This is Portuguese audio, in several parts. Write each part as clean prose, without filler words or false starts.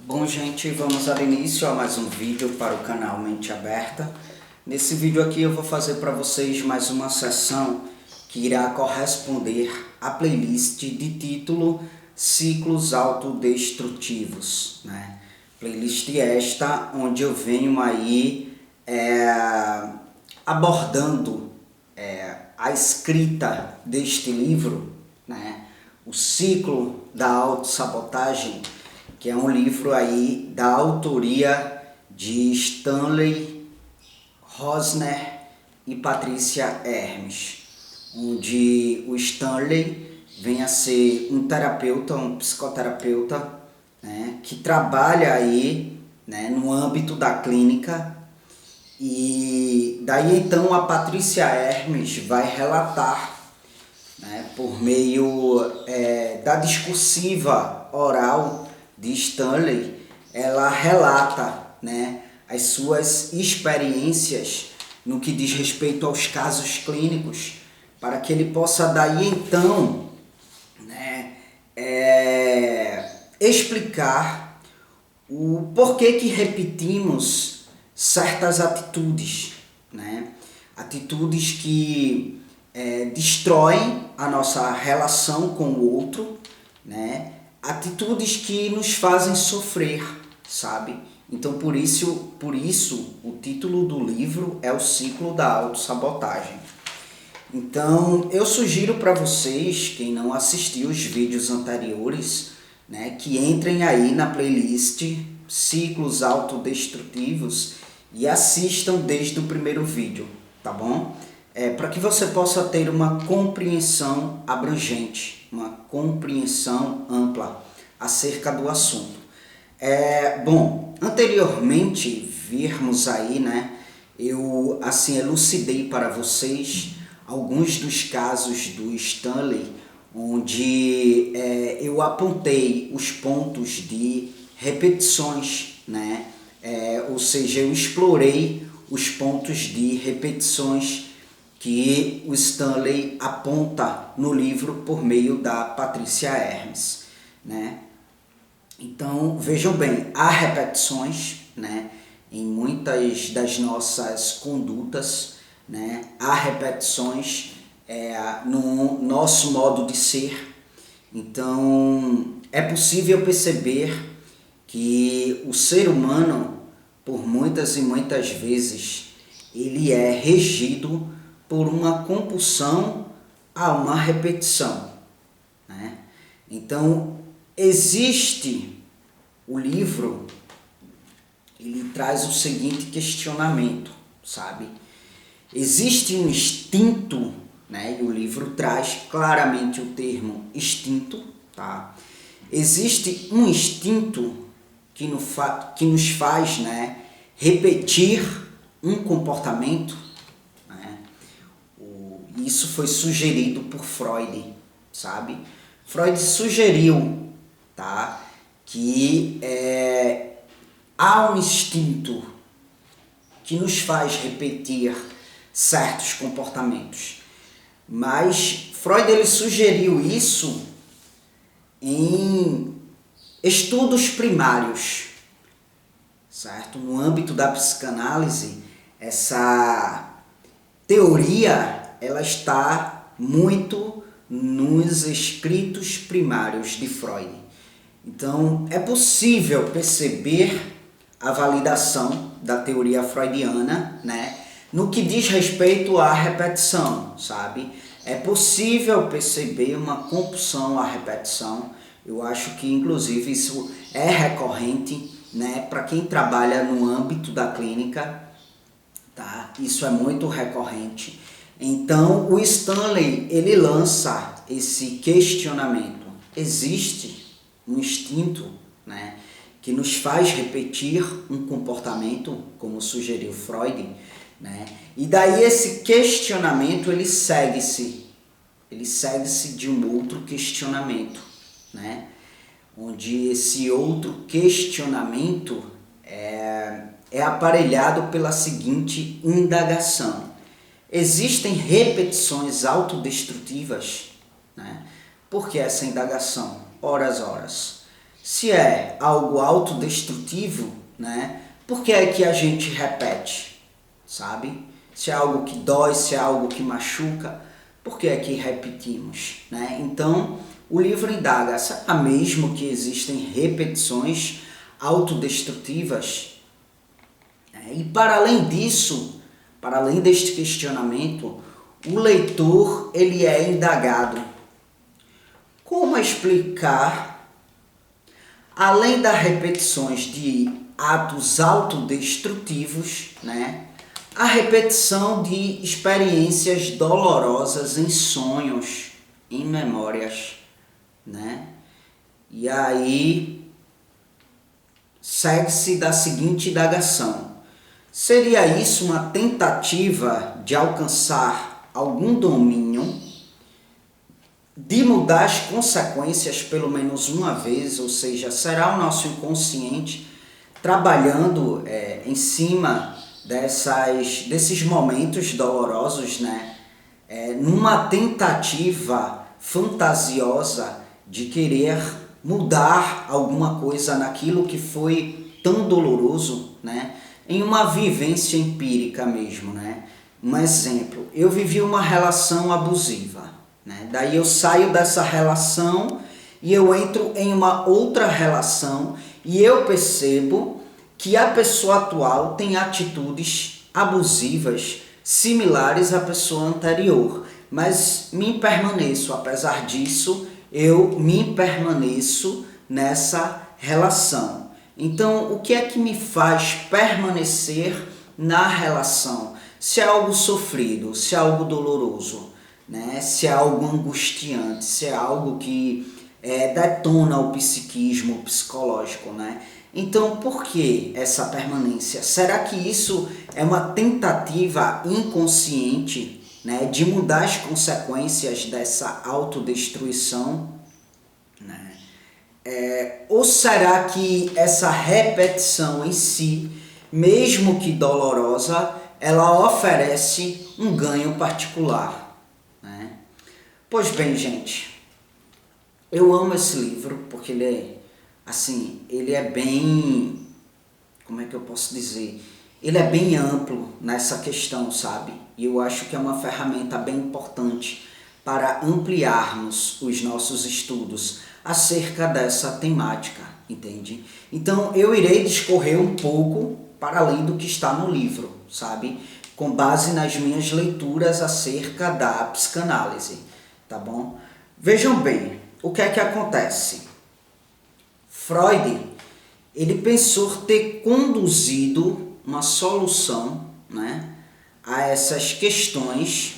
Bom, gente, vamos dar início a mais um vídeo para o canal Mente Aberta. Nesse vídeo aqui eu vou fazer para vocês mais uma sessão que irá corresponder à playlist de título Ciclos Autodestrutivos, né? Playlist esta onde eu venho aí abordando a escrita deste livro, né? O ciclo da autossabotagem, que é um livro aí da autoria de Stanley Rosner e Patrícia Hermes, onde o Stanley vem a ser um terapeuta, um psicoterapeuta, né, que trabalha aí, né, no âmbito da clínica, e daí então a Patrícia Hermes vai relatar, né, por meio da discursiva oral de Stanley, ela relata, né, as suas experiências no que diz respeito aos casos clínicos, para que ele possa daí então, né, explicar o porquê que repetimos certas atitudes, né, atitudes que destroem a nossa relação com o outro, né, atitudes que nos fazem sofrer, sabe? Então por isso o título do livro é o ciclo da autossabotagem. Então eu sugiro para vocês, quem não assistiu os vídeos anteriores, né, que entrem aí na playlist Ciclos Autodestrutivos e assistam desde o primeiro vídeo, tá bom? Para que você possa ter uma compreensão abrangente, uma compreensão ampla acerca do assunto. Bom, anteriormente virmos aí, né, eu assim elucidei para vocês alguns dos casos do Stanley, onde eu apontei os pontos de repetições, né, ou seja, eu explorei os pontos de repetições que o Stanley aponta no livro por meio da Patrícia Hermes, né? Então, vejam bem, há repetições, né, em muitas das nossas condutas, né? Há repetições no nosso modo de ser. Então, é possível perceber que o ser humano, por muitas e muitas vezes, ele é regido por uma compulsão a uma repetição, né? Então, existe o livro, ele traz o seguinte questionamento, sabe? Existe um instinto, né? E o livro traz claramente o termo instinto, tá? Existe um instinto que nos faz, né, repetir um comportamento. Isso foi sugerido por Freud, sabe? Freud sugeriu, tá, que há um instinto que nos faz repetir certos comportamentos. Mas Freud ele sugeriu isso em estudos primários, certo? No âmbito da psicanálise, essa teoria ela está muito nos escritos primários de Freud. Então, é possível perceber a validação da teoria freudiana, né, no que diz respeito à repetição, sabe? É possível perceber uma compulsão à repetição. Eu acho que, inclusive, isso é recorrente, né, para quem trabalha no âmbito da clínica, tá? Isso é muito recorrente. Então, o Stanley, ele lança esse questionamento. Existe um instinto, né, que nos faz repetir um comportamento, como sugeriu Freud, né? E daí esse questionamento, ele segue-se de um outro questionamento, né? Onde esse outro questionamento é aparelhado pela seguinte indagação: existem repetições autodestrutivas, né? Por que essa indagação? Horas. Se é algo autodestrutivo, né? Por que é que a gente repete, sabe? Se é algo que dói, se é algo que machuca, por que é que repetimos, né? Então, o livro indaga, será mesmo que existem repetições autodestrutivas? E para além disso, para além deste questionamento, o leitor ele é indagado. Como explicar, além das repetições de atos autodestrutivos, né, a repetição de experiências dolorosas em sonhos, em memórias, né? E aí segue-se da seguinte indagação: seria isso uma tentativa de alcançar algum domínio, de mudar as consequências pelo menos uma vez, ou seja, será o nosso inconsciente trabalhando em cima desses momentos dolorosos, né? Numa tentativa fantasiosa de querer mudar alguma coisa naquilo que foi tão doloroso, né? Em uma vivência empírica mesmo, né? Um exemplo, eu vivi uma relação abusiva, né? Daí eu saio dessa relação e eu entro em uma outra relação e eu percebo que a pessoa atual tem atitudes abusivas similares à pessoa anterior, mas me permaneço, apesar disso, eu me permaneço nessa relação. Então, o que é que me faz permanecer na relação? Se é algo sofrido, se é algo doloroso, né? Se é algo angustiante, se é algo que detona o psiquismo, o psicológico, né? Então, por que essa permanência? Será que isso é uma tentativa inconsciente, né, de mudar as consequências dessa autodestruição? Né? Ou será que essa repetição em si, mesmo que dolorosa, ela oferece um ganho particular? Né? Pois bem, gente, eu amo esse livro porque ele é bem, como é que eu posso dizer? Ele é bem amplo nessa questão, sabe? E eu acho que é uma ferramenta bem importante para ampliarmos os nossos estudos acerca dessa temática, entende? Então eu irei discorrer um pouco para além do que está no livro, sabe? Com base nas minhas leituras acerca da psicanálise, tá bom? Vejam bem, o que é que acontece? Freud, ele pensou ter conduzido uma solução, né, a essas questões,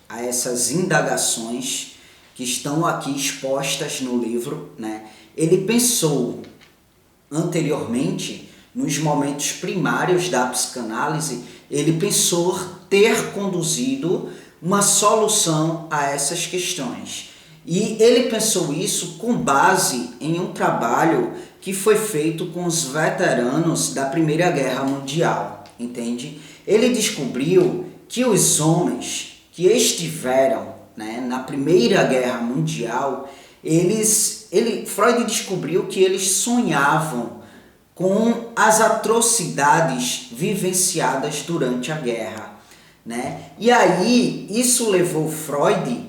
a essas indagações que estão aqui expostas no livro, né? Ele pensou anteriormente, nos momentos primários da psicanálise, ele pensou ter conduzido uma solução a essas questões. E ele pensou isso com base em um trabalho que foi feito com os veteranos da Primeira Guerra Mundial, entende? Ele descobriu que os homens que estiveram, né, na Primeira Guerra Mundial, Freud descobriu que eles sonhavam com as atrocidades vivenciadas durante a guerra, né? E aí isso levou Freud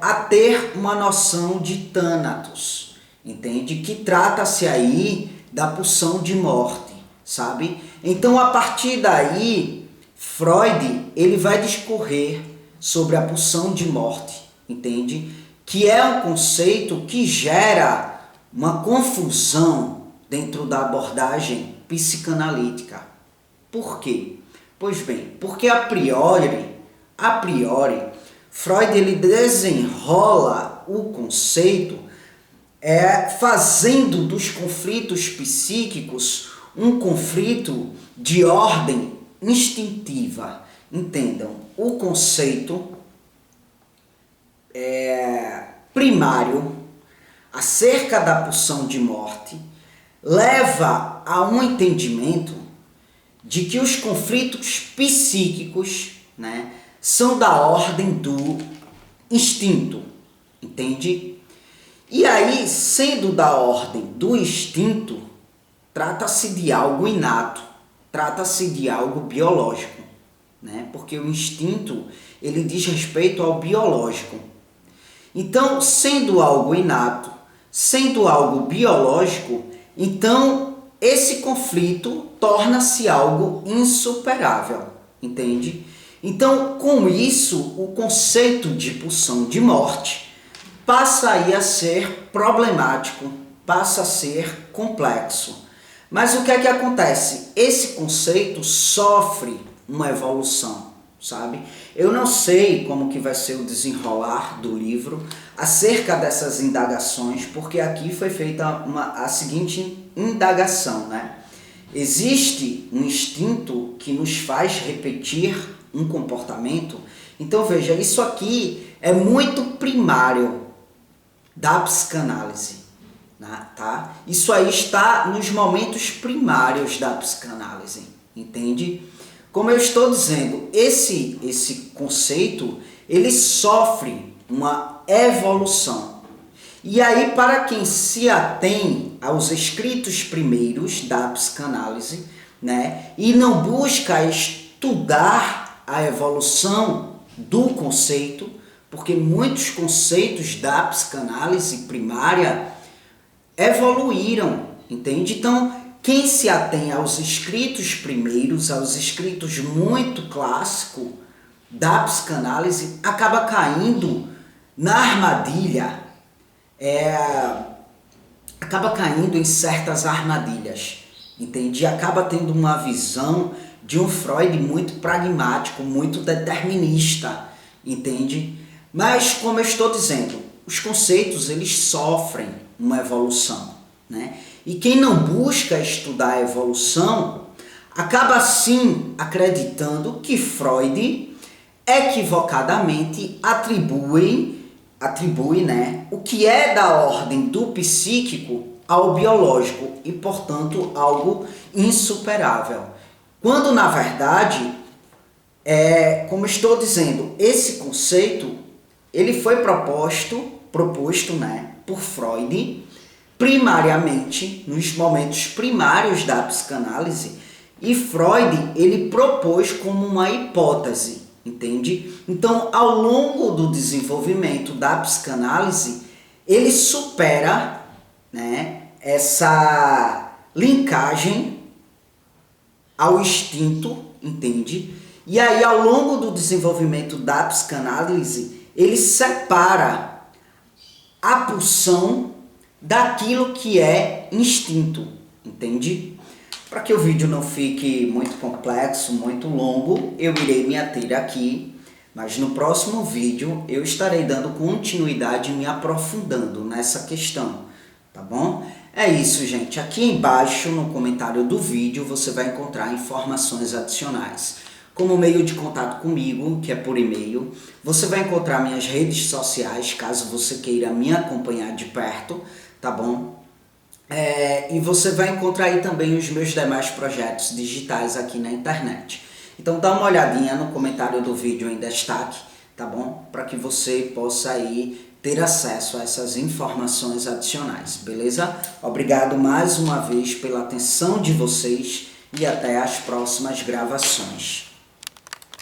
a ter uma noção de Thanatos, entende? Que trata-se aí da pulsão de morte, sabe? Então, a partir daí, Freud ele vai discorrer sobre a pulsão de morte, entende? Que é um conceito que gera uma confusão dentro da abordagem psicanalítica. Por quê? Pois bem, porque a priori, Freud ele desenrola o conceito fazendo dos conflitos psíquicos um conflito de ordem instintiva. Entendam, o conceito primário acerca da pulsão de morte leva a um entendimento de que os conflitos psíquicos, né, são da ordem do instinto, entende? E aí, sendo da ordem do instinto, trata-se de algo inato, trata-se de algo biológico, né? Porque o instinto, ele diz respeito ao biológico. Então, sendo algo inato, sendo algo biológico, então esse conflito torna-se algo insuperável, entende? Então, com isso, o conceito de pulsão de morte passa aí a ser problemático, passa a ser complexo. Mas o que é que acontece? Esse conceito sofre uma evolução, sabe? Eu não sei como que vai ser o desenrolar do livro acerca dessas indagações, porque aqui foi feita a seguinte indagação, né? Existe um instinto que nos faz repetir um comportamento? Então veja, isso aqui é muito primário da psicanálise, né? Tá? Isso aí está nos momentos primários da psicanálise, entende? Como eu estou dizendo, esse conceito, ele sofre uma evolução. E aí, para quem se atém aos escritos primeiros da psicanálise, né, e não busca estudar a evolução do conceito, porque muitos conceitos da psicanálise primária evoluíram, entende? Então, quem se atém aos escritos primeiros, aos escritos muito clássicos da psicanálise, acaba caindo na armadilha, acaba caindo em certas armadilhas, entende? E acaba tendo uma visão de um Freud muito pragmático, muito determinista, entende? Mas, como eu estou dizendo, os conceitos eles sofrem uma evolução, né? E quem não busca estudar a evolução acaba assim acreditando que Freud equivocadamente atribui, né, o que é da ordem do psíquico ao biológico e, portanto, algo insuperável. Quando, na verdade, como estou dizendo, esse conceito ele foi proposto, né, por Freud, primariamente, nos momentos primários da psicanálise, e Freud ele propôs como uma hipótese, entende? Então, ao longo do desenvolvimento da psicanálise, ele supera, né, essa linkagem ao instinto, entende? E aí, ao longo do desenvolvimento da psicanálise, ele separa a pulsão daquilo que é instinto, entende? Para que o vídeo não fique muito complexo, muito longo, eu irei me ater aqui, mas no próximo vídeo eu estarei dando continuidade e me aprofundando nessa questão, tá bom? É isso, gente. Aqui embaixo no comentário do vídeo você vai encontrar informações adicionais. Como meio de contato comigo, que é por e-mail, você vai encontrar minhas redes sociais, caso você queira me acompanhar de perto, tá bom? E você vai encontrar aí também os meus demais projetos digitais aqui na internet. Então dá uma olhadinha no comentário do vídeo em destaque, tá bom? Para que você possa aí ter acesso a essas informações adicionais, beleza? Obrigado mais uma vez pela atenção de vocês e até as próximas gravações.